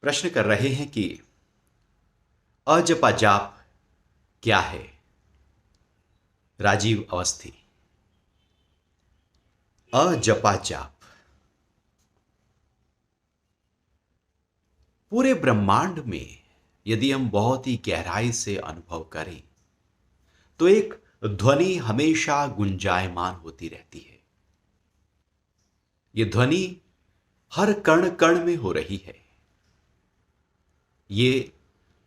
प्रश्न कर रहे हैं कि अजपा जाप क्या है। राजीव अवस्थी। अजपा जाप पूरे ब्रह्मांड में यदि हम बहुत ही गहराई से अनुभव करें तो एक ध्वनि हमेशा गुंजायमान होती रहती है। यह ध्वनि हर कण कण में हो रही है। ये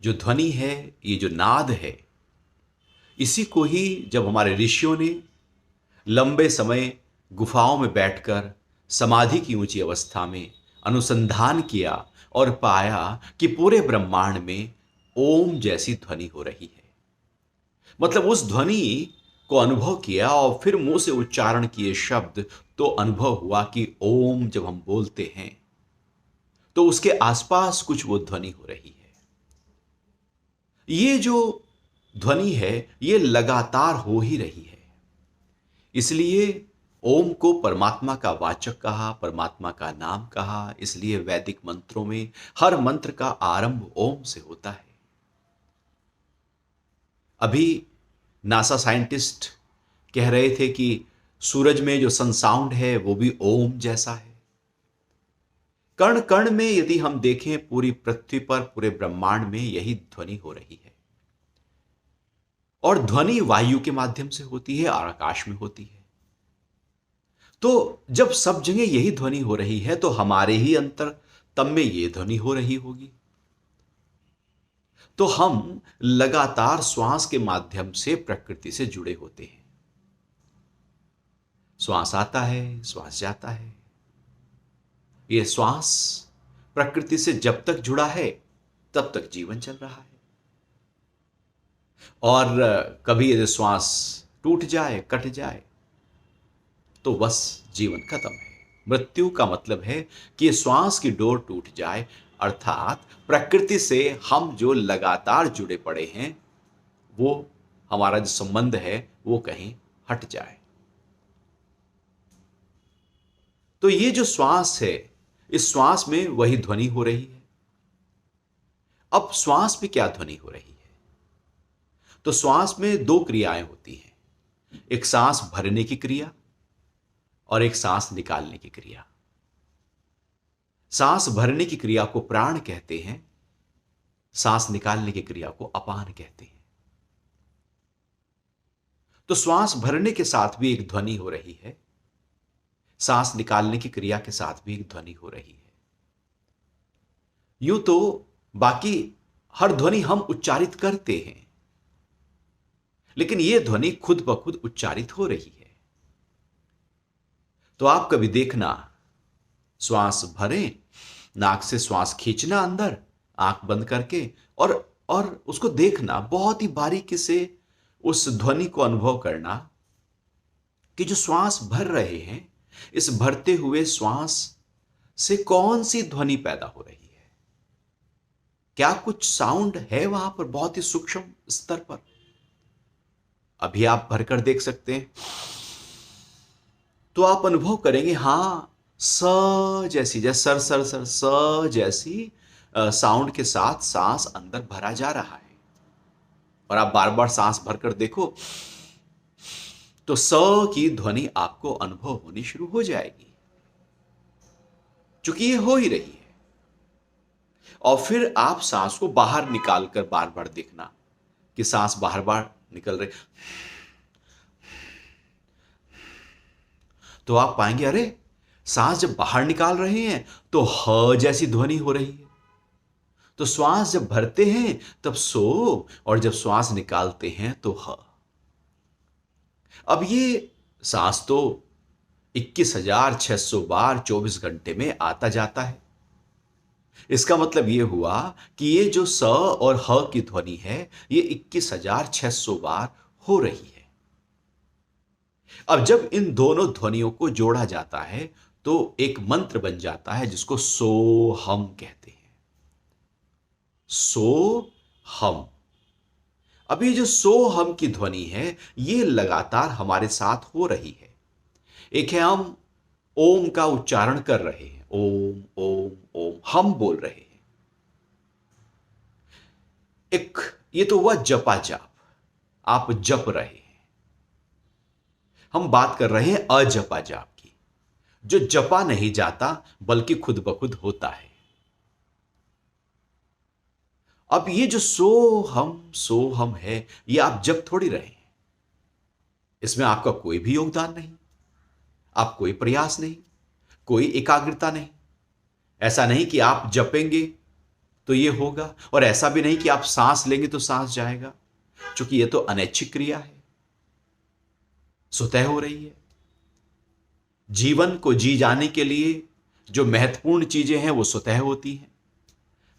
जो ध्वनि है, ये जो नाद है, इसी को ही जब हमारे ऋषियों ने लंबे समय गुफाओं में बैठकर समाधि की ऊंची अवस्था में अनुसंधान किया और पाया कि पूरे ब्रह्मांड में ओम जैसी ध्वनि हो रही है। मतलब उस ध्वनि को अनुभव किया और फिर मुंह से उच्चारण किए शब्द तो अनुभव हुआ कि ओम जब हम बोलते हैं तो उसके आसपास कुछ वो ध्वनि हो रही है। ये जो ध्वनि है ये लगातार हो ही रही है। इसलिए ओम को परमात्मा का वाचक कहा, परमात्मा का नाम कहा। इसलिए वैदिक मंत्रों में हर मंत्र का आरंभ ओम से होता है। अभी नासा साइंटिस्ट कह रहे थे कि सूरज में जो सन साउंड है वो भी ओम जैसा है। कण कण में यदि हम देखें पूरी पृथ्वी पर, पूरे ब्रह्मांड में यही ध्वनि हो रही है। और ध्वनि वायु के माध्यम से होती है और आकाश में होती है। तो जब सब जगह यही ध्वनि हो रही है तो हमारे ही अंतर तब में यह ध्वनि हो रही होगी। तो हम लगातार श्वास के माध्यम से प्रकृति से जुड़े होते हैं। श्वास आता है, श्वास जाता है। यह श्वास प्रकृति से जब तक जुड़ा है तब तक जीवन चल रहा है। और कभी यदि श्वास टूट जाए, कट जाए तो बस जीवन खत्म है। मृत्यु का मतलब है कि श्वास की डोर टूट जाए, अर्थात प्रकृति से हम जो लगातार जुड़े पड़े हैं वो हमारा जो संबंध है वो कहीं हट जाए। तो ये जो श्वास है, इस श्वास में वही ध्वनि हो रही है। अब श्वास में क्या ध्वनि हो रही है? तो श्वास में दो क्रियाएं होती हैं, एक सांस भरने की क्रिया और एक सांस निकालने की क्रिया। सांस भरने की क्रिया को प्राण कहते हैं, सांस निकालने की क्रिया को अपान कहते हैं। तो श्वास भरने के साथ भी एक ध्वनि हो रही है, सांस निकालने की क्रिया के साथ भी एक ध्वनि हो रही है। यूं तो बाकी हर ध्वनि हम उच्चारित करते हैं, लेकिन यह ध्वनि खुद ब खुद उच्चारित हो रही है। तो आप कभी देखना, श्वास भरें, नाक से श्वास खींचना अंदर, आंख बंद करके, और उसको देखना, बहुत ही बारीकी से उस ध्वनि को अनुभव करना कि जो श्वास भर रहे हैं, इस भरते हुए श्वास से कौन सी ध्वनि पैदा हो रही है। क्या कुछ साउंड है वहां पर बहुत ही सूक्ष्म स्तर पर? अभी आप भरकर देख सकते हैं तो आप अनुभव करेंगे, हां, स जैसी, जैसे सर सर सर स जैसी साउंड के साथ सांस अंदर भरा जा रहा है। और आप बार बार सांस भरकर देखो तो स की ध्वनि आपको अनुभव होनी शुरू हो जाएगी, क्योंकि ये हो ही रही है। और फिर आप सांस को बाहर निकालकर बार बार देखना कि सांस बाहर बाहर निकल रही, तो आप पाएंगे, अरे सांस जब बाहर निकाल रहे हैं तो ह जैसी ध्वनि हो रही है। तो श्वास जब भरते हैं तब सो, और जब श्वास निकालते हैं तो ह। अब ये सांस तो 21,600 बार 24 घंटे में आता जाता है। इसका मतलब यह हुआ कि ये जो स और ह की ध्वनि है ये 21,600 बार हो रही है। अब जब इन दोनों ध्वनियों को जोड़ा जाता है तो एक मंत्र बन जाता है जिसको सोहम कहते हैं। सो हम। अब ये जो सोहम की ध्वनि है ये लगातार हमारे साथ हो रही है। एक है हम ओम का उच्चारण कर रहे हैं, ओम ओम ओम हम बोल रहे हैं, एक ये तो हुआ जपा जाप, आप जप रहे हैं। हम बात कर रहे हैं अजपा जाप की, जो जपा नहीं जाता बल्कि खुद ब खुद होता है। अब ये जो सो हम है, ये आप जप थोड़ी रहे हैं। इसमें आपका कोई भी योगदान नहीं, आप कोई प्रयास नहीं, कोई एकाग्रता नहीं। ऐसा नहीं कि आप जपेंगे तो ये होगा, और ऐसा भी नहीं कि आप सांस लेंगे तो सांस जाएगा, क्योंकि ये तो अनैच्छिक क्रिया है, स्वतः हो रही है। जीवन को जी जाने के लिए जो महत्वपूर्ण चीजें हैं वो स्वतः होती हैं।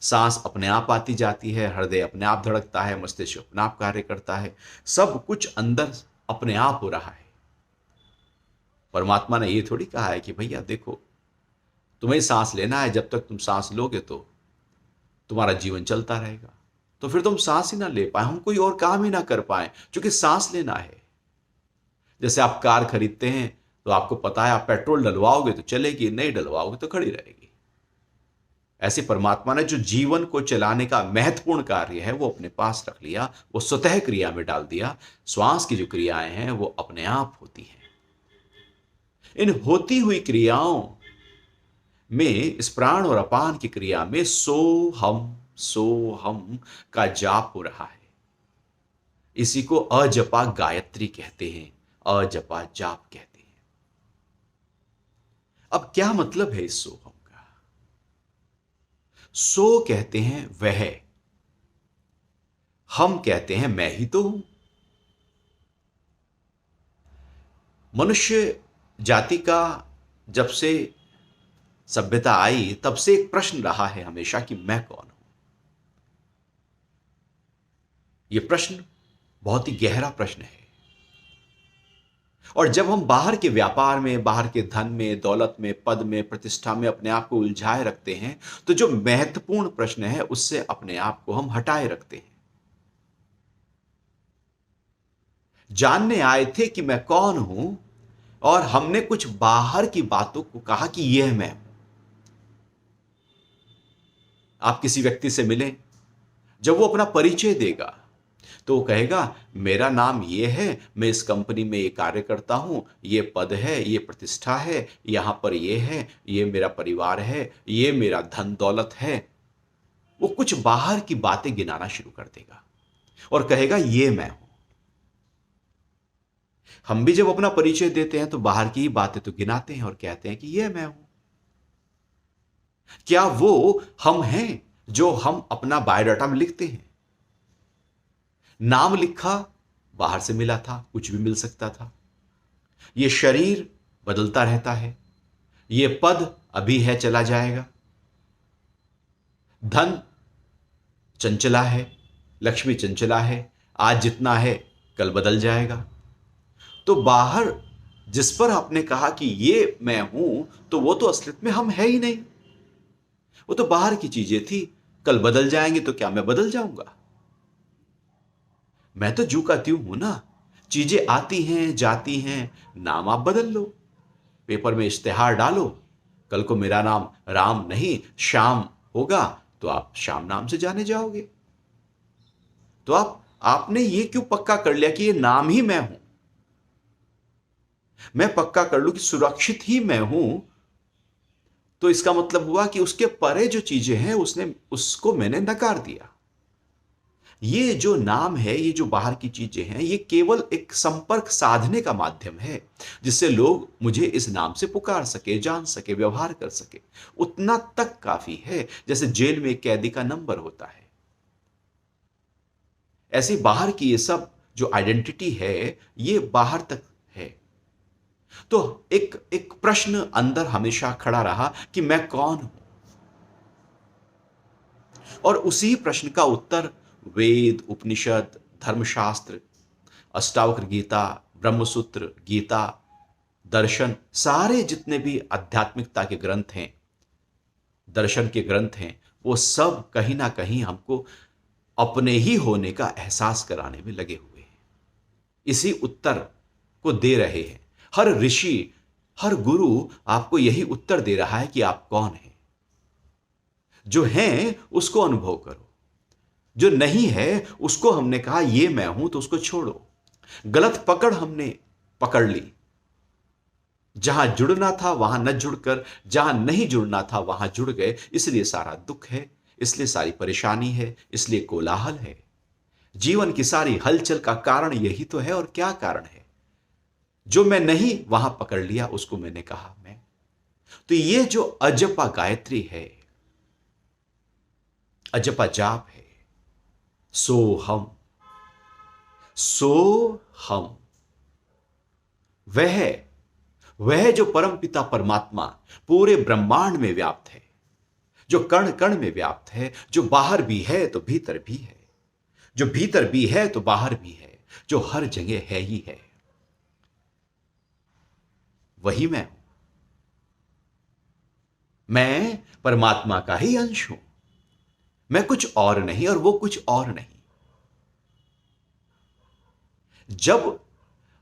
सांस अपने आप आती जाती है, हृदय अपने आप धड़कता है, मस्तिष्क अपने आप कार्य करता है, सब कुछ अंदर अपने आप हो रहा है। परमात्मा ने ये थोड़ी कहा है कि भैया देखो, तुम्हें सांस लेना है, जब तक तुम सांस लोगे तो तुम्हारा जीवन चलता रहेगा। तो फिर तुम सांस ही ना ले पाए, हम कोई और काम ही ना कर पाए, क्योंकि सांस लेना है। जैसे आप कार खरीदते हैं तो आपको पता है आप पेट्रोल डलवाओगे तो चलेगी, नहीं डलवाओगे तो खड़ी रहेगी। ऐसे परमात्मा ने जो जीवन को चलाने का महत्वपूर्ण कार्य है वो अपने पास रख लिया, वो स्वतः क्रिया में डाल दिया। श्वास की जो क्रियाएं हैं वो अपने आप होती हैं। इन होती हुई क्रियाओं में, इस प्राण और अपान की क्रिया में सो हम का जाप हो रहा है। इसी को अजपा गायत्री कहते हैं, अजपा जाप कहते हैं। अब क्या मतलब है इस सोहम का? सो कहते हैं वह, हम कहते हैं मैं ही तो हूं। मनुष्य जाति का जब से सभ्यता आई तब से एक प्रश्न रहा है हमेशा कि मैं कौन हूं। यह प्रश्न बहुत ही गहरा प्रश्न है, और जब हम बाहर के व्यापार में, बाहर के धन में, दौलत में, पद में, प्रतिष्ठा में अपने आप को उलझाए रखते हैं, तो जो महत्वपूर्ण प्रश्न है उससे अपने आप को हम हटाए रखते हैं। जानने आए थे कि मैं कौन हूं, और हमने कुछ बाहर की बातों को कहा कि यह मैं हूं। आप किसी व्यक्ति से मिलें, जब वो अपना परिचय देगा तो वो कहेगा मेरा नाम ये है, मैं इस कंपनी में ये कार्य करता हूं, ये पद है, ये प्रतिष्ठा है, यहां पर ये है, ये मेरा परिवार है, ये मेरा धन दौलत है। वो कुछ बाहर की बातें गिनाना शुरू कर देगा और कहेगा ये मैं हूं। हम भी जब अपना परिचय देते हैं तो बाहर की ही बातें तो गिनाते हैं और कहते हैं कि ये मैं हूं। क्या वो हम हैं जो हम अपना बायोडाटा में लिखते हैं? नाम लिखा, बाहर से मिला था, कुछ भी मिल सकता था। यह शरीर बदलता रहता है, यह पद अभी है चला जाएगा, धन चंचला है, लक्ष्मी चंचला है, आज जितना है कल बदल जाएगा। तो बाहर जिस पर आपने कहा कि ये मैं हूं, तो वो तो असलियत में हम है ही नहीं। वो तो बाहर की चीजें थी, कल बदल जाएंगे तो क्या मैं बदल जाऊंगा? मैं तो जू का त्यों हूं ना। चीजें आती हैं जाती हैं, नाम आप बदल लो, पेपर में इश्तेहार डालो, कल को मेरा नाम राम नहीं श्याम होगा तो आप श्याम नाम से जाने जाओगे। तो आपने ये क्यों पक्का कर लिया कि ये नाम ही मैं हूं? मैं पक्का कर लूं कि सुरक्षित ही मैं हूं, तो इसका मतलब हुआ कि उसके परे जो चीजें हैं उसको मैंने नकार दिया। ये जो नाम है, ये जो बाहर की चीजें हैं, ये केवल एक संपर्क साधने का माध्यम है, जिससे लोग मुझे इस नाम से पुकार सके, जान सके, व्यवहार कर सके। उतना तक काफी है, जैसे जेल में एक कैदी का नंबर होता है। ऐसे बाहर की ये सब जो आइडेंटिटी है, ये बाहर तक है। तो एक प्रश्न अंदर हमेशा खड़ा रहा कि मैं कौन हूं, और उसी प्रश्न का उत्तर वेद, उपनिषद, धर्मशास्त्र, अष्टावक्र गीता, ब्रह्मसूत्र, गीता, दर्शन, सारे जितने भी आध्यात्मिकता के ग्रंथ हैं, दर्शन के ग्रंथ हैं, वो सब कहीं ना कहीं हमको अपने ही होने का एहसास कराने में लगे हुए हैं, इसी उत्तर को दे रहे हैं। हर ऋषि, हर गुरु आपको यही उत्तर दे रहा है कि आप कौन हैं। जो हैं उसको अनुभव करो, जो नहीं है उसको हमने कहा ये मैं हूं, तो उसको छोड़ो। गलत पकड़ हमने पकड़ ली। जहां जुड़ना था वहां न जुड़कर जहां नहीं जुड़ना था वहां जुड़ गए, इसलिए सारा दुख है, इसलिए सारी परेशानी है, इसलिए कोलाहल है। जीवन की सारी हलचल का कारण यही तो है। और क्या कारण है? जो मैं नहीं वहां पकड़ लिया, उसको मैंने कहा मैं। तो ये जो अजपा गायत्री है, अजपा जाप है, सो हम, सो हम, वह जो परमपिता परमात्मा पूरे ब्रह्मांड में व्याप्त है, जो कण कण में व्याप्त है, जो बाहर भी है तो भीतर भी है, जो भीतर भी है तो बाहर भी है, जो हर जगह है ही है, वही मैं हूं। मैं परमात्मा का ही अंश हूं। मैं कुछ और नहीं और वो कुछ और नहीं। जब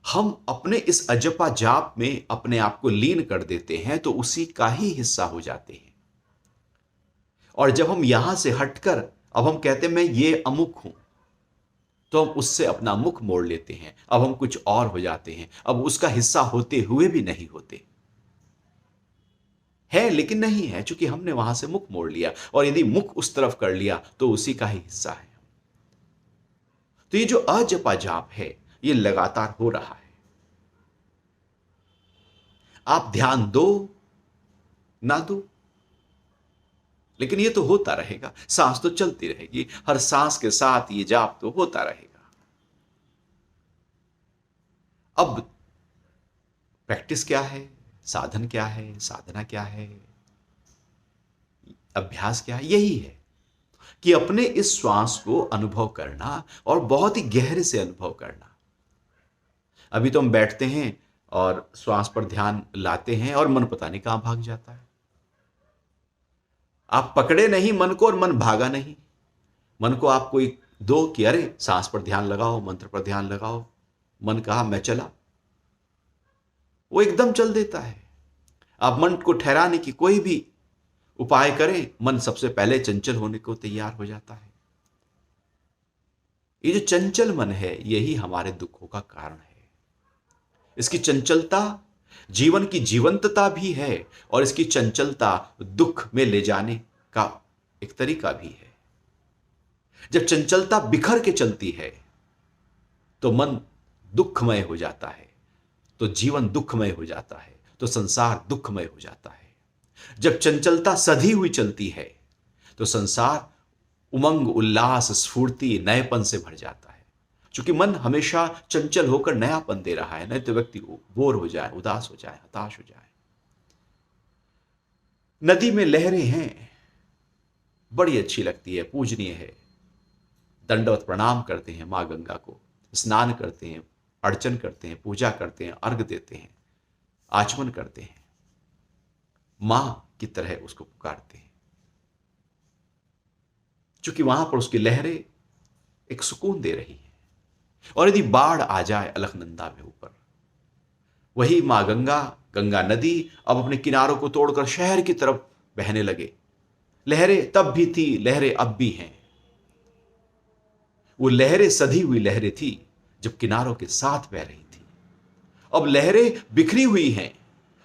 हम अपने इस अजपा जाप में अपने आप को लीन कर देते हैं तो उसी का ही हिस्सा हो जाते हैं। और जब हम यहां से हटकर अब हम कहते हैं मैं ये अमुक हूं, तो हम उससे अपना मुख मोड़ लेते हैं। अब हम कुछ और हो जाते हैं। अब उसका हिस्सा होते हुए भी नहीं होते है, लेकिन नहीं है, क्योंकि हमने वहां से मुख मोड़ लिया। और यदि मुख उस तरफ कर लिया तो उसी का ही हिस्सा है। तो ये जो अजपा जाप है ये लगातार हो रहा है। आप ध्यान दो ना दो, लेकिन ये तो होता रहेगा। सांस तो चलती रहेगी, हर सांस के साथ ये जाप तो होता रहेगा। अब प्रैक्टिस क्या है, साधन क्या है, साधना क्या है, अभ्यास क्या है? यही है कि अपने इस श्वास को अनुभव करना और बहुत ही गहरे से अनुभव करना। अभी तो हम बैठते हैं और श्वास पर ध्यान लाते हैं और मन पता नहीं कहां भाग जाता है। आप पकड़े नहीं मन को और मन भागा नहीं। मन को आप कोई दो कि अरे सांस पर ध्यान लगाओ, मंत्र पर ध्यान लगाओ, मन कहा मैं चला, वो एकदम चल देता है। आप मन को ठहराने की कोई भी उपाय करें, मन सबसे पहले चंचल होने को तैयार हो जाता है। ये जो चंचल मन है यही हमारे दुखों का कारण है। इसकी चंचलता जीवन की जीवंतता भी है और इसकी चंचलता दुख में ले जाने का एक तरीका भी है। जब चंचलता बिखर के चलती है तो मन दुखमय हो जाता है, तो जीवन दुखमय हो जाता है, तो संसार दुखमय हो जाता है। जब चंचलता सधी हुई चलती है तो संसार उमंग, उल्लास, स्फूर्ति, नएपन से भर जाता है। क्योंकि मन हमेशा चंचल होकर नयापन दे रहा है, नहीं तो व्यक्ति बोर हो जाए, उदास हो जाए, हताश हो जाए। नदी में लहरें हैं, बड़ी अच्छी लगती है, पूजनीय है। दंडवत प्रणाम करते हैं मां गंगा को, स्नान करते हैं, अर्चन करते हैं, पूजा करते हैं, अर्घ देते हैं, आचमन करते हैं, मां की तरह उसको पुकारते हैं। क्योंकि वहां पर उसकी लहरें एक सुकून दे रही है। और यदि बाढ़ आ जाए अलकनंदा में ऊपर, वही मां गंगा, गंगा नदी अब अपने किनारों को तोड़कर शहर की तरफ बहने लगे। लहरें तब भी थी, लहरें अब भी हैं। वो लहरें सधी हुई लहरें थी जब किनारों के साथ बह रही थी। अब लहरें बिखरी हुई हैं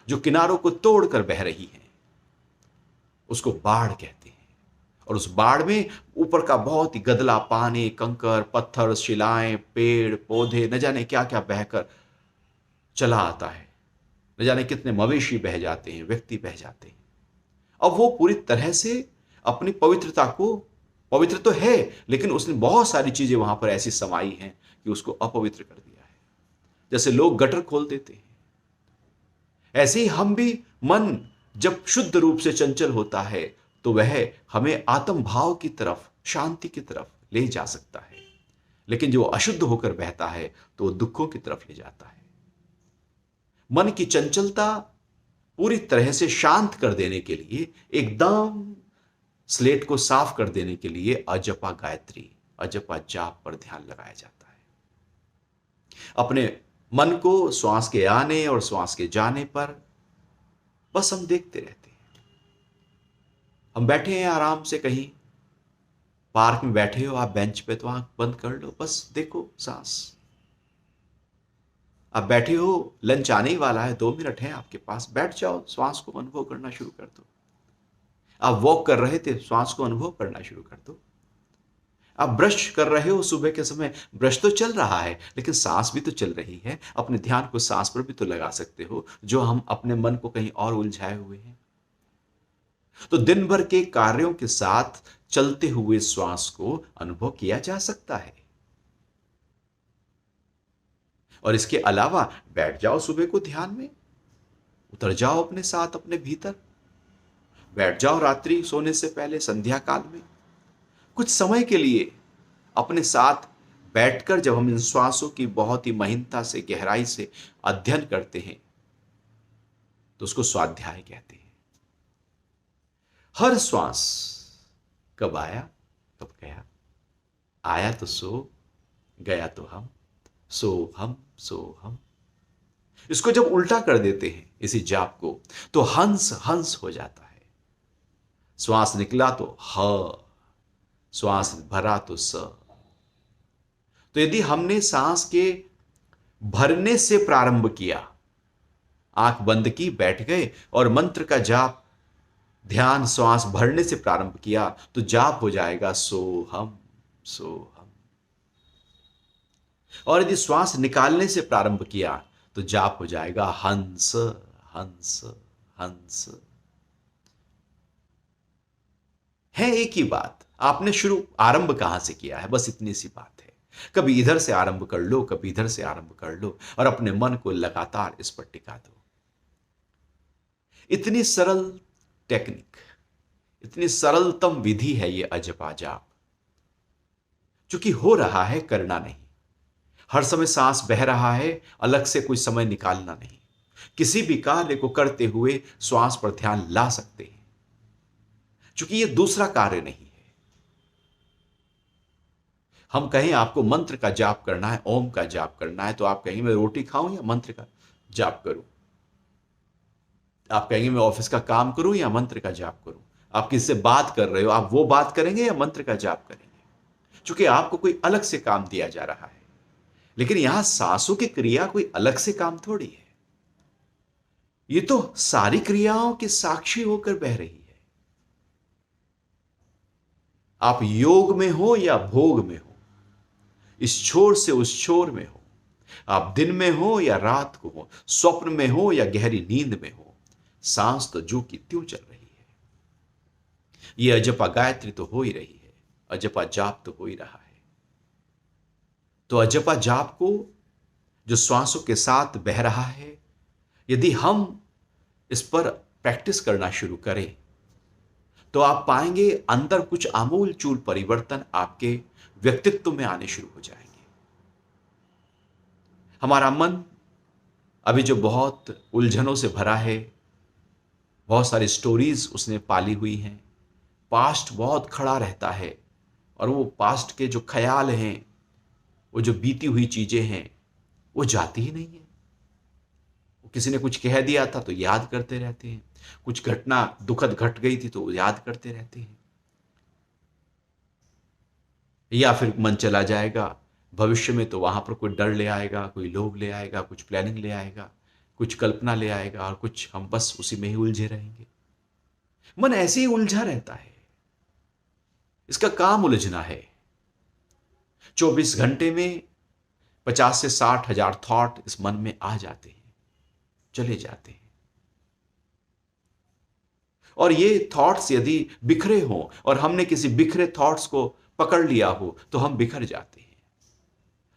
जो किनारों को तोड़कर बह रही हैं। उसको बाढ़ कहते हैं। और उस बाढ़ में ऊपर का बहुत ही गदला पानी, कंकर, पत्थर, शिलाएं, पेड़ पौधे, न जाने क्या क्या बहकर चला आता है। न जाने कितने मवेशी बह जाते हैं, व्यक्ति बह जाते हैं। अब वो पूरी तरह से अपनी पवित्रता को, पवित्र तो है लेकिन उसने बहुत सारी चीजें वहां पर ऐसी समाई हैं कि उसको अपवित्र कर दिया है। जैसे लोग गटर खोल देते हैं, ऐसे ही हम भी, मन जब शुद्ध रूप से चंचल होता है तो वह हमें आत्म भाव की तरफ, शांति की तरफ ले जा सकता है। लेकिन जो अशुद्ध होकर बहता है तो वो दुखों की तरफ ले जाता है। मन की चंचलता पूरी तरह से शांत कर देने के लिए, एकदम स्लेट को साफ कर देने के लिए अजपा गायत्री, अजपा जाप पर ध्यान लगाया जाता है। अपने मन को श्वास के आने और श्वास के जाने पर बस हम देखते रहते हैं। हम बैठे हैं आराम से कहीं, पार्क में बैठे हो आप बेंच पे, तो आंख बंद कर लो, बस देखो सांस। आप बैठे हो, लंच आने ही वाला है, 2 मिनट है आपके पास, बैठ जाओ, श्वास को अनुभव करना शुरू कर दो। आप वॉक कर रहे थे, श्वास को अनुभव करना शुरू कर दो। आप ब्रश कर रहे हो सुबह के समय, ब्रश तो चल रहा है लेकिन सांस भी तो चल रही है। अपने ध्यान को सांस पर भी तो लगा सकते हो, जो हम अपने मन को कहीं और उलझाए हुए हैं। तो दिन भर के कार्यों के साथ चलते हुए श्वास को अनुभव किया जा सकता है। और इसके अलावा बैठ जाओ सुबह को ध्यान में, उतर जाओ अपने साथ, अपने भीतर बैठ जाओ। रात्रि सोने से पहले, संध्या काल में कुछ समय के लिए अपने साथ बैठकर जब हम इन श्वासों की बहुत ही महीनता से, गहराई से अध्ययन करते हैं, तो उसको स्वाध्याय कहते हैं। हर श्वास कब आया कब गया, आया तो सो, गया तो हम, सो हम सो हम। इसको जब उल्टा कर देते हैं इसी जाप को, तो हंस हंस हो जाता है। श्वास निकला तो ह, श्वास भरा तो स। तो यदि हमने सांस के भरने से प्रारंभ किया, आंख बंद की, बैठ गए और मंत्र का जाप, ध्यान श्वास भरने से प्रारंभ किया, तो जाप हो जाएगा सोहम सोहम। और यदि श्वास निकालने से प्रारंभ किया, तो जाप हो जाएगा हंस हंस हंस। है एक ही बात, आपने शुरू आरंभ कहां से किया है, बस इतनी सी बात है। कभी इधर से आरंभ कर लो, कभी इधर से आरंभ कर लो, और अपने मन को लगातार इस पर टिका दो। इतनी सरल टेक्निक, इतनी सरलतम विधि है ये अजपा जाप। चूंकि हो रहा है, करना नहीं। हर समय सांस बह रहा है, अलग से कोई समय निकालना नहीं। किसी भी कार्य को करते हुए श्वास पर ध्यान ला सकते हैं, चूंकि ये दूसरा कार्य नहीं है। हम कहें आपको मंत्र का जाप करना है, ओम का जाप करना है, तो आप कहेंगे मैं रोटी खाऊं या मंत्र का जाप करूं। आप कहेंगे मैं ऑफिस का काम करूं या मंत्र का जाप करूं। आप किससे बात कर रहे हो, आप वो बात करेंगे या मंत्र का जाप करेंगे, क्योंकि आपको कोई अलग से काम दिया जा रहा है। लेकिन यहां सांसों की क्रिया कोई अलग से काम थोड़ी है, ये तो सारी क्रियाओं के साक्षी होकर बह रही है। आप योग में हो या भोग में हो, इस छोर से उस छोर में हो, आप दिन में हो या रात को हो, स्वप्न में हो या गहरी नींद में हो, सांस तो जो की त्यों चल रही है। ये अजपा गायत्री तो हो ही रही है, अजपा जाप तो हो ही रहा है। तो अजपा जाप को जो श्वासों के साथ बह रहा है, यदि हम इस पर प्रैक्टिस करना शुरू करें, तो आप पाएंगे अंदर कुछ आमूल चूल परिवर्तन आपके व्यक्तित्व में आने शुरू हो जाएंगे। हमारा मन अभी जो बहुत उलझनों से भरा है, बहुत सारी स्टोरीज उसने पाली हुई हैं, पास्ट बहुत खड़ा रहता है, और वो पास्ट के जो ख्याल हैं, वो जो बीती हुई चीजें हैं, वो जाती ही नहीं है। किसी ने कुछ कह दिया था तो याद करते रहते हैं, कुछ घटना दुखद घट गई थी तो याद करते रहते हैं। या फिर मन चला जाएगा भविष्य में, तो वहां पर कोई डर ले आएगा, कोई लोभ ले आएगा, कुछ प्लानिंग ले आएगा, कुछ कल्पना ले आएगा, और कुछ हम बस उसी में ही उलझे रहेंगे। मन ऐसे ही उलझा रहता है, इसका काम उलझना है। 24 घंटे में 50 से 60 हजार थॉट इस मन में आ जाते हैं, चले जाते हैं। और ये थॉट्स यदि बिखरे हों, और हमने किसी बिखरे थॉट्स को पकड़ लिया हो, तो हम बिखर जाते हैं।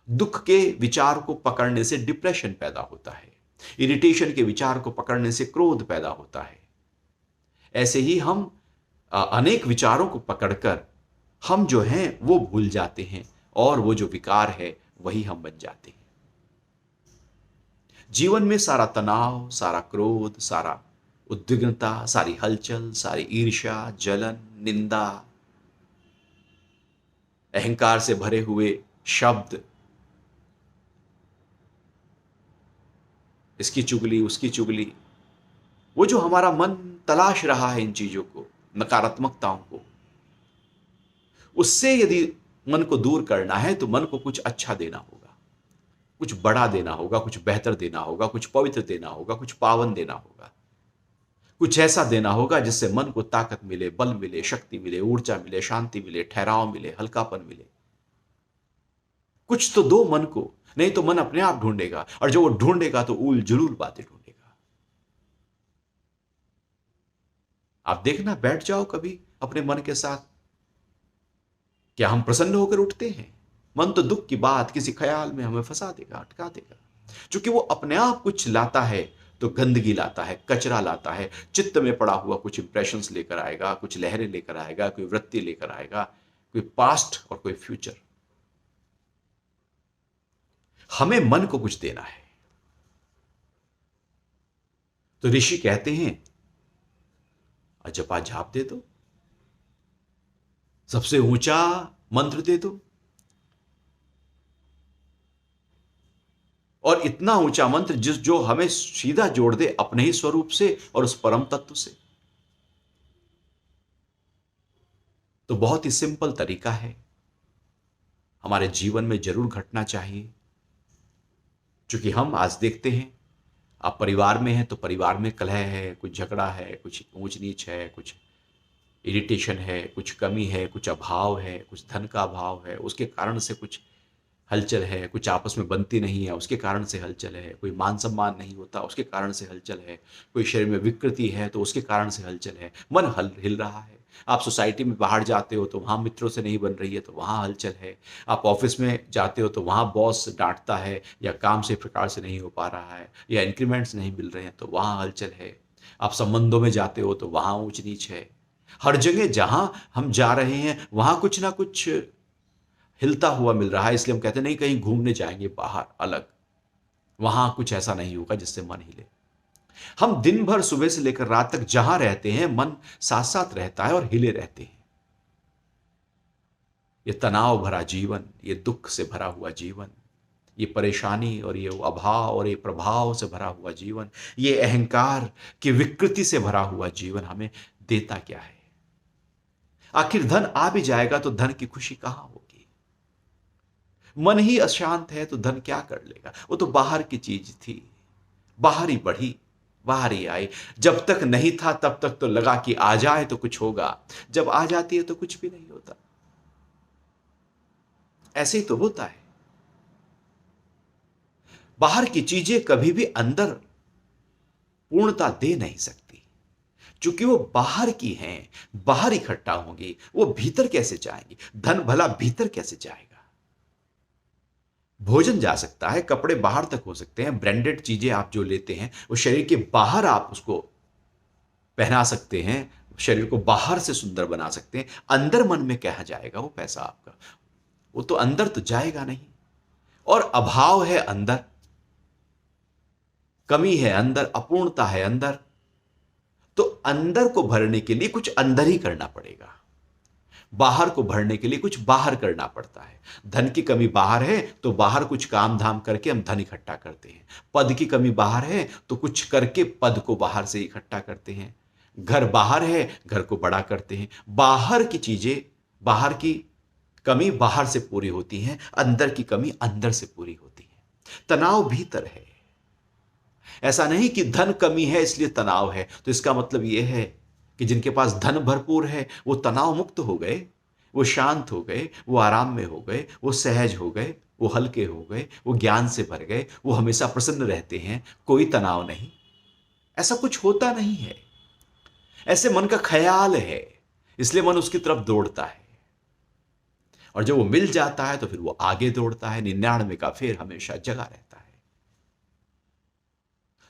दुख के विचार को पकड़ने से डिप्रेशन पैदा होता है, इरिटेशन के विचार को पकड़ने से क्रोध पैदा होता है। ऐसे ही हम अनेक विचारों को पकड़कर हम जो हैं वो भूल जाते हैं, और वो जो विकार है वही हम बन जाते हैं। जीवन में सारा तनाव, सारा क्रोध, सारा उद्विग्नता, सारी हलचल, सारी ईर्ष्या, जलन, निंदा, अहंकार से भरे हुए शब्द, इसकी चुगली उसकी चुगली, वो जो हमारा मन तलाश रहा है इन चीजों को, नकारात्मकताओं को, उससे यदि मन को दूर करना है तो मन को कुछ अच्छा देना होगा, कुछ बड़ा देना होगा, कुछ बेहतर देना होगा, कुछ पवित्र देना होगा, कुछ पावन देना होगा, कुछ ऐसा देना होगा जिससे मन को ताकत मिले, बल मिले, शक्ति मिले, ऊर्जा मिले, शांति मिले, ठहराव मिले, हल्कापन मिले। कुछ तो दो मन को, नहीं तो मन अपने आप ढूंढेगा, और जो वो ढूंढेगा तो उल जुलूल बातें ढूंढेगा। आप देखना, बैठ जाओ कभी अपने मन के साथ, क्या हम प्रसन्न होकर उठते हैं? मन तो दुख की बात किसी ख्याल में हमें फंसा देगा, अटका देगा। क्योंकि वो अपने आप कुछ लाता है तो गंदगी लाता है, कचरा लाता है, चित्त में पड़ा हुआ कुछ इंप्रेशंस लेकर आएगा, कुछ लहरें लेकर आएगा, कोई वृत्ति लेकर आएगा, कोई पास्ट और कोई फ्यूचर। हमें मन को कुछ देना है। तो ऋषि कहते हैं, जपा जाप दे दो, सबसे ऊंचा मंत्र दे दो, और इतना ऊंचा मंत्र जो हमें सीधा जोड़ दे अपने ही स्वरूप से और उस परम तत्व से। तो बहुत ही सिंपल तरीका है, हमारे जीवन में जरूर घटना चाहिए। क्योंकि हम आज देखते हैं, आप परिवार में हैं तो परिवार में कलह है, कुछ झगड़ा है, कुछ ऊंच नीच है, कुछ इरिटेशन है, कुछ कमी है, कुछ अभाव है, कुछ धन का अभाव है, उसके कारण से कुछ हलचल है, कुछ आपस में बनती नहीं है, उसके कारण से हलचल है, कोई मान सम्मान नहीं होता, उसके कारण से हलचल है, कोई शरीर में विकृति है तो उसके कारण से हलचल है, मन हिल रहा है। आप सोसाइटी में बाहर जाते हो तो वहाँ मित्रों से नहीं बन रही है तो वहाँ हलचल है। आप ऑफिस में जाते हो तो वहाँ बॉस डांटता है, या काम से प्रकार से नहीं हो पा रहा है, या इंक्रीमेंट्स नहीं मिल रहे हैं तो वहाँ हलचल है। आप संबंधों में जाते हो तो वहाँ ऊंच नीच है। हर जगह जहाँ हम जा रहे हैं वहाँ कुछ ना कुछ हिलता हुआ मिल रहा है। इसलिए हम कहते नहीं, कहीं घूमने जाएंगे बाहर अलग, वहां कुछ ऐसा नहीं होगा जिससे मन हिले। हम दिन भर सुबह से लेकर रात तक जहां रहते हैं मन साथ साथ रहता है और हिले रहते हैं। ये तनाव भरा जीवन, ये दुख से भरा हुआ जीवन, ये परेशानी और ये अभाव और ये प्रभाव से भरा हुआ जीवन, ये अहंकार की विकृति से भरा हुआ जीवन हमें देता क्या है? आखिर धन आ भी जाएगा तो धन की खुशी कहां होगी? मन ही अशांत है तो धन क्या कर लेगा? वो तो बाहर की चीज थी, बाहर ही बढ़ी, बाहर ही आई। जब तक नहीं था तब तक तो लगा कि आ जाए तो कुछ होगा, जब आ जाती है तो कुछ भी नहीं होता। ऐसे ही तो होता है। बाहर की चीजें कभी भी अंदर पूर्णता दे नहीं सकती, क्योंकि वो बाहर की हैं, बाहर इकट्ठा होंगी, वो भीतर कैसे जाएंगी? धन भला भीतर कैसे जाएगा? भोजन जा सकता है, कपड़े बाहर तक हो सकते हैं, ब्रांडेड चीजें आप जो लेते हैं वो शरीर के बाहर आप उसको पहना सकते हैं, शरीर को बाहर से सुंदर बना सकते हैं। अंदर मन में कहा जाएगा वो पैसा आपका? वो तो अंदर तो जाएगा नहीं। और अभाव है अंदर, कमी है अंदर, अपूर्णता है अंदर, तो अंदर को भरने के लिए कुछ अंदर ही करना पड़ेगा। बाहर को भरने के लिए कुछ बाहर करना पड़ता है। धन की कमी बाहर है तो बाहर कुछ काम धाम करके हम धन इकट्ठा करते हैं। पद की कमी बाहर है तो कुछ करके पद को बाहर से इकट्ठा करते हैं। घर बाहर है, घर को बड़ा करते हैं। बाहर की चीजें, बाहर की कमी बाहर से पूरी होती है, अंदर की कमी अंदर से पूरी होती है। तनाव भीतर है। ऐसा नहीं कि धन कमी है इसलिए तनाव है, तो इसका मतलब यह है कि जिनके पास धन भरपूर है वो तनाव मुक्त हो गए, वो शांत हो गए, वो आराम में हो गए, वो सहज हो गए, वो हल्के हो गए, वो ज्ञान से भर गए, वो हमेशा प्रसन्न रहते हैं, कोई तनाव नहीं। ऐसा कुछ होता नहीं है। ऐसे मन का ख्याल है, इसलिए मन उसकी तरफ दौड़ता है, और जब वो मिल जाता है तो फिर वो आगे दौड़ता है। 99 का फेर हमेशा जगा रहता है।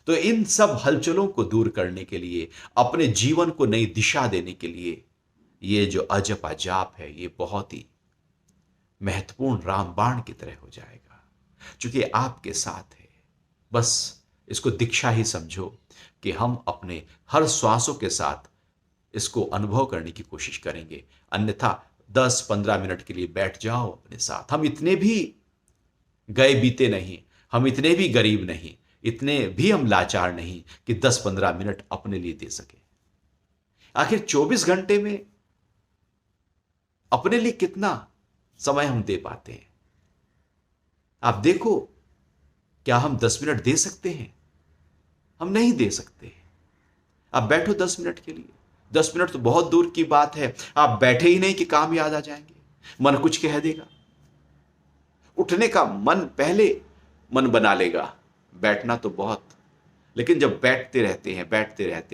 तो इन सब हलचलों को दूर करने के लिए, अपने जीवन को नई दिशा देने के लिए, ये जो अजपा जाप है ये बहुत ही महत्वपूर्ण रामबाण की तरह हो जाएगा, क्योंकि आपके साथ है। बस इसको दीक्षा ही समझो कि हम अपने हर श्वासों के साथ इसको अनुभव करने की कोशिश करेंगे। अन्यथा 10-15 मिनट के लिए बैठ जाओ अपने साथ। हम इतने भी गए बीते नहीं, हम इतने भी गरीब नहीं, इतने भी हम लाचार नहीं कि 10-15 मिनट अपने लिए दे सके। आखिर 24 घंटे में अपने लिए कितना समय हम दे पाते हैं? आप देखो, क्या हम 10 मिनट दे सकते हैं? हम नहीं दे सकते। आप बैठो 10 मिनट के लिए। 10 मिनट तो बहुत दूर की बात है, आप बैठे ही नहीं कि काम याद आ जाएंगे, मन कुछ कह देगा। उठने का मन पहले मन बना लेगा, बैठना तो बहुत। लेकिन जब बैठते रहते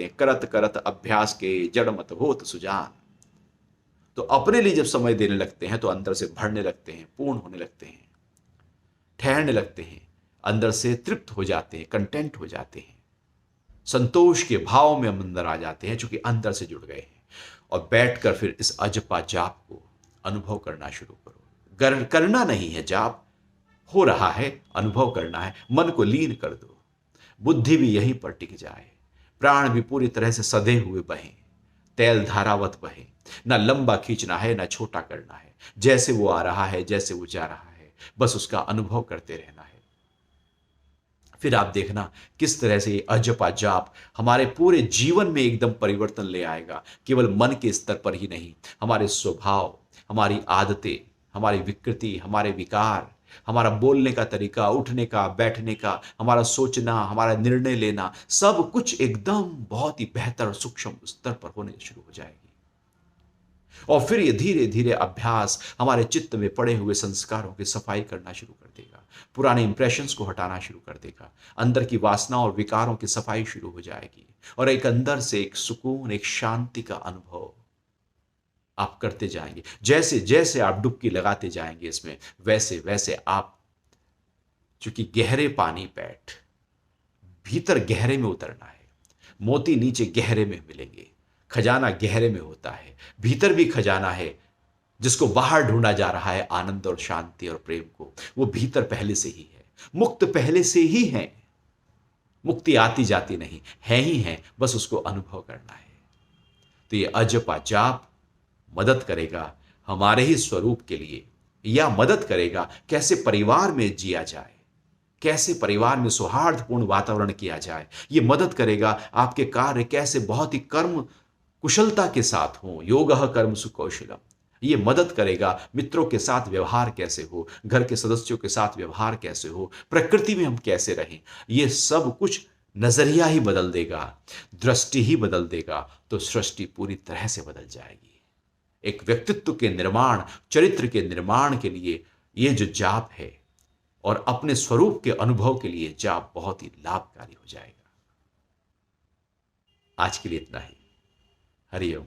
हैं, करत करत अभ्यास के जड़ मत होत सुजान, तो अपने लिए जब समय देने लगते हैं तो अंदर से भरने लगते हैं, पूर्ण होने लगते हैं, ठहरने लगते हैं, अंदर से तृप्त हो जाते हैं, कंटेंट हो जाते हैं, संतोष के भाव में हम अंदर आ जाते हैं, चूंकि अंदर से जुड़ गए हैं। और बैठकर फिर इस अजपा जाप को अनुभव करना शुरू करो। करना नहीं है जाप, हो रहा है, अनुभव करना है। मन को लीन कर दो, बुद्धि भी यहीं पर टिक जाए, प्राण भी पूरी तरह से सधे हुए बहें, तेल धारावत बहे। ना लंबा खींचना है, ना छोटा करना है। जैसे वो आ रहा है, जैसे वो जा रहा है, बस उसका अनुभव करते रहना है। फिर आप देखना किस तरह से ये अजपा जाप हमारे पूरे जीवन में एकदम परिवर्तन ले आएगा। केवल मन के स्तर पर ही नहीं, हमारे स्वभाव, हमारी आदतें, हमारी विकृति, हमारे विकार, हमारा बोलने का तरीका, उठने का, बैठने का, हमारा सोचना, हमारा निर्णय लेना, सब कुछ एकदम बहुत ही बेहतर और सूक्ष्म स्तर पर होने शुरू हो जाएगी। और फिर ये धीरे धीरे अभ्यास हमारे चित्त में पड़े हुए संस्कारों की सफाई करना शुरू कर देगा, पुराने इंप्रेशंस को हटाना शुरू कर देगा, अंदर की वासना और विकारों की सफाई शुरू हो जाएगी, और एक अंदर से एक सुकून, एक शांति का अनुभव आप करते जाएंगे। जैसे जैसे आप डुबकी लगाते जाएंगे इसमें, वैसे वैसे आप, चूंकि गहरे पानी बैठ, भीतर गहरे में उतरना है, मोती नीचे गहरे में मिलेंगे, खजाना गहरे में होता है, भीतर भी खजाना है जिसको बाहर ढूंढा जा रहा है, आनंद और शांति और प्रेम को, वो भीतर पहले से ही है, मुक्त पहले से ही है। मुक्ति आती जाती नहीं, है ही है, बस उसको अनुभव करना है। तो ये अजपा जाप मदद करेगा हमारे ही स्वरूप के लिए, या मदद करेगा कैसे परिवार में जिया जाए, कैसे परिवार में सौहार्दपूर्ण वातावरण किया जाए। ये मदद करेगा आपके कार्य कैसे बहुत ही कर्म कुशलता के साथ हो, योगः कर्म सुकौशलम। ये मदद करेगा मित्रों के साथ व्यवहार कैसे हो, घर के सदस्यों के साथ व्यवहार कैसे हो, प्रकृति में हम कैसे रहें। ये सब कुछ नजरिया ही बदल देगा, दृष्टि ही बदल देगा, तो सृष्टि पूरी तरह से बदल जाएगी। एक व्यक्तित्व के निर्माण, चरित्र के निर्माण के लिए ये जो जाप है, और अपने स्वरूप के अनुभव के लिए जाप बहुत ही लाभकारी हो जाएगा। आज के लिए इतना ही। हरि ओम।